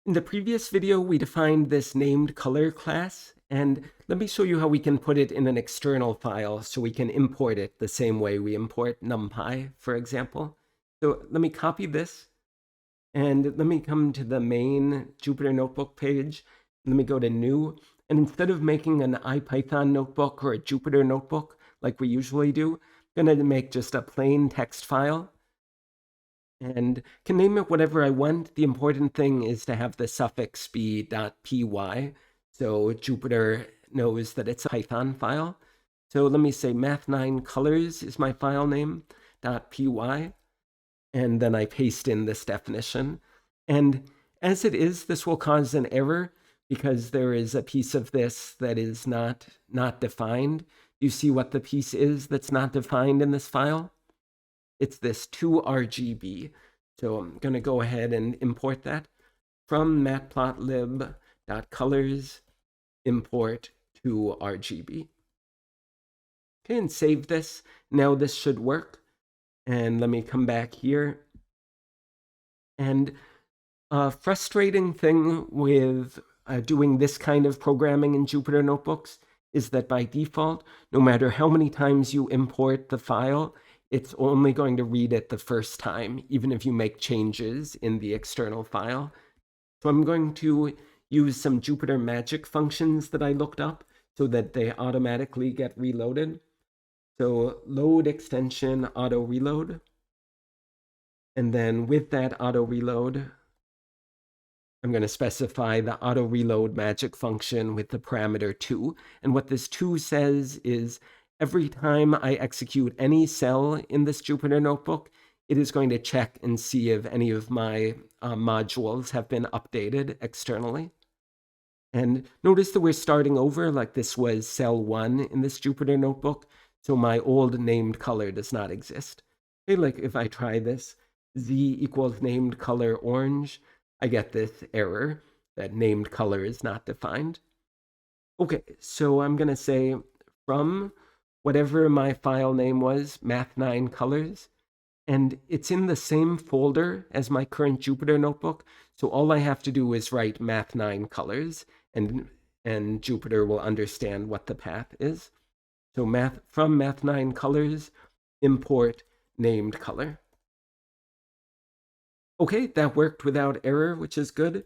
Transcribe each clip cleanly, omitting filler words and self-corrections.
In the previous video, we defined this NamedColor class, and let me show you how we can put it in an external file so we can import it the same way we import NumPy, for example. So let me copy this, and let me come to the main Jupyter Notebook page. Let me go to New, and instead of making an IPython notebook or a Jupyter notebook like we usually do, I'm going to make just a plain text file. And can name it whatever I want. The important thing is to have the suffix be .py, so Jupyter knows that it's a Python file. So let me say math9colors is my file name, .py, and then I paste in this definition. And as it is, this will cause an error because there is a piece of this that is not defined. You see what the piece is that's not defined in this file? It's this 2RGB. So I'm going to go ahead and import that from matplotlib.colors import 2RGB. Okay, and save this. Now this should work. And let me come back here. And a frustrating thing with doing this kind of programming in Jupyter Notebooks is that by default, no matter how many times you import the file, it's only going to read it the first time, even if you make changes in the external file. So I'm going to use some Jupyter magic functions that I looked up so that they automatically get reloaded. So load extension auto reload. And then with that auto reload, I'm going to specify the auto reload magic function with the parameter 2. And what this 2 says is, every time I execute any cell in this Jupyter notebook, it is going to check and see if any of my modules have been updated externally. And notice that we're starting over, like this was cell 1 in this Jupyter notebook, so my old NamedColor does not exist. Okay, like if I try this, z equals NamedColor orange, I get this error that NamedColor is not defined. Okay, so I'm going to say from whatever my file name was, math9colors, and it's in the same folder as my current Jupyter notebook, so all I have to do is write math9colors, and Jupyter will understand what the path is. So from math9colors, import NamedColor. Okay, that worked without error, which is good,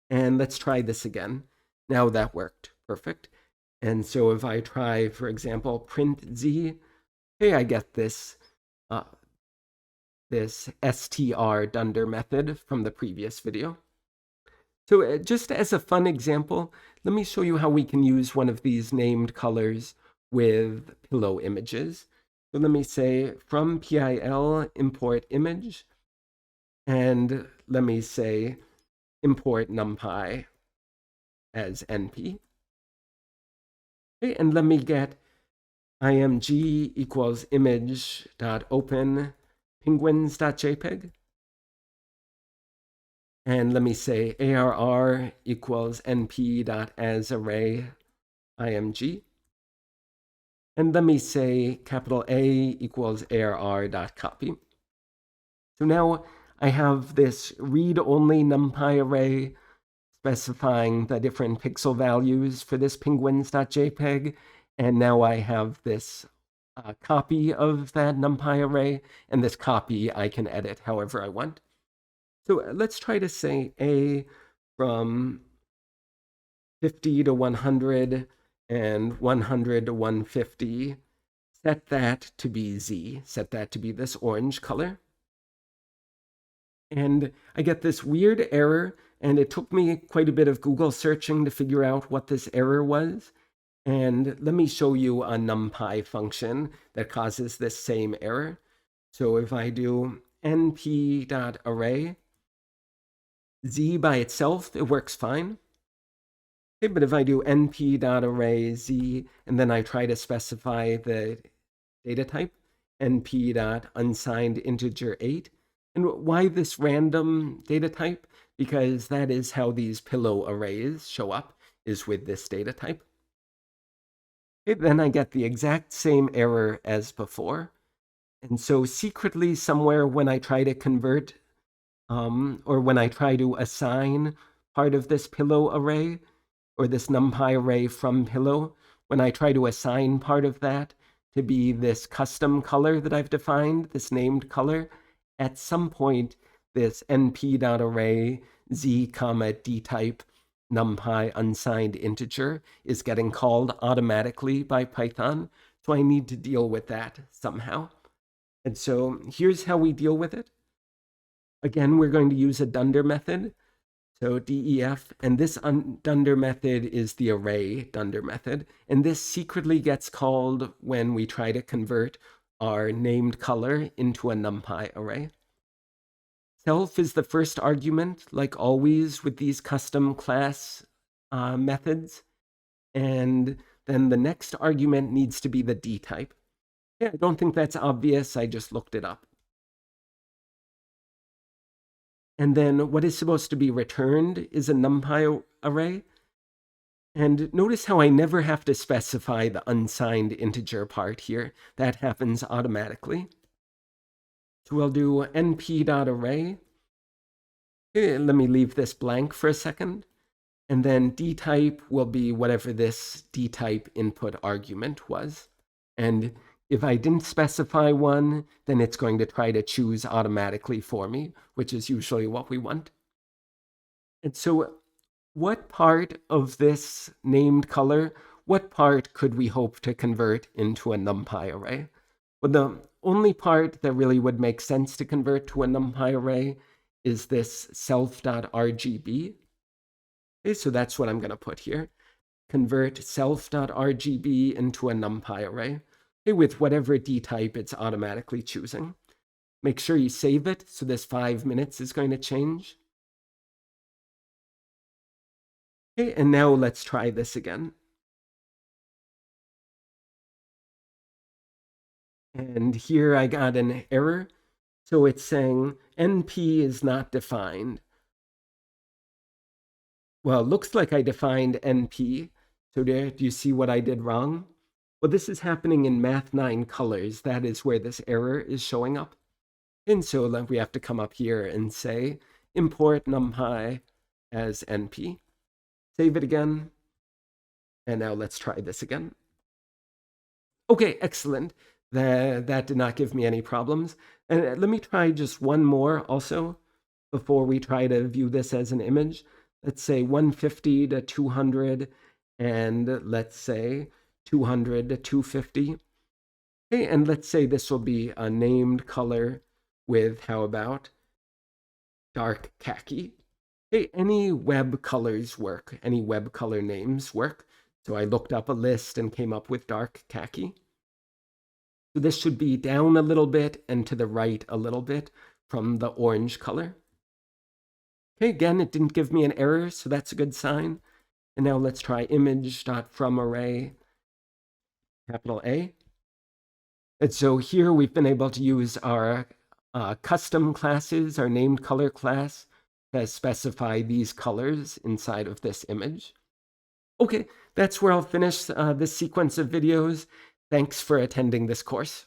and let's try this again. Now that worked, perfect. And so if I try, for example, print z, hey, I get this str dunder method from the previous video. So just as a fun example, let me show you how we can use one of these NamedColors with pillow images. So let me say from PIL import image, and let me say import NumPy as NP. Okay, and let me get img equals image.open penguins.jpg. And let me say arr equals np.asArray img. And let me say capital A equals arr.copy. So now I have this read-only NumPy array specifying the different pixel values for this penguins.jpg, and now I have this copy of that NumPy array, and this copy I can edit however I want. So let's try to say A from 50 to 100 and 100 to 150, set that to be Z, set that to be this orange color. And I get this weird error, and it took me quite a bit of Google searching to figure out what this error was. And let me show you a NumPy function that causes this same error. So if I do np.array, z by itself, it works fine. Okay, but if I do np.array z, and then I try to specify the data type, np.unsigned integer 8, and why this random data type? Because that is how these pillow arrays show up, is with this data type. Okay, then I get the exact same error as before. And so secretly somewhere when I try to convert, or when I try to assign part of this pillow array, or this NumPy array from pillow, when I try to assign part of that to be this custom color that I've defined, this named color, at some point, this np.array z, dtype NumPy unsigned integer is getting called automatically by Python. So I need to deal with that somehow. And so here's how we deal with it. Again, we're going to use a dunder method. So def, and this dunder method is the array dunder method. And this secretly gets called when we try to convert our named color into a NumPy array. Self is the first argument, like always with these custom class methods. And then the next argument needs to be the D type. Yeah, I don't think that's obvious. I just looked it up. And then what is supposed to be returned is a NumPy array. And notice how I never have to specify the unsigned integer part here. That happens automatically. So we'll do np.array. Let me leave this blank for a second. And then dtype will be whatever this dtype input argument was. And if I didn't specify one, then it's going to try to choose automatically for me, which is usually what we want. And so what part of this named color, what part could we hope to convert into a NumPy array? Well, the only part that really would make sense to convert to a NumPy array is this self.rgb. Okay, so that's what I'm going to put here. Convert self.rgb into a NumPy array. Okay, with whatever dtype it's automatically choosing. Make sure you save it, so this 5 minutes is going to change. Okay, and now let's try this again. And here I got an error. So it's saying NP is not defined. Well, it looks like I defined NP. So do you see what I did wrong? Well, this is happening in Math 9 colors. That is where this error is showing up. And so we have to come up here and say import NumPy as NP. Save it again. And now let's try this again. Okay, excellent. That did not give me any problems. And let me try just one more also before we try to view this as an image. Let's say 150 to 200, and let's say 200 to 250. Okay, and let's say this will be a named color with, how about, dark khaki. Okay, any web colors work, any web color names work. So I looked up a list and came up with dark khaki. So this should be down a little bit and to the right a little bit from the orange color. Okay, again, it didn't give me an error, so that's a good sign. And now let's try image.fromArray, capital A. And so here we've been able to use our custom classes, our named color class, to specify these colors inside of this image. Okay, that's where I'll finish this sequence of videos. Thanks for attending this course.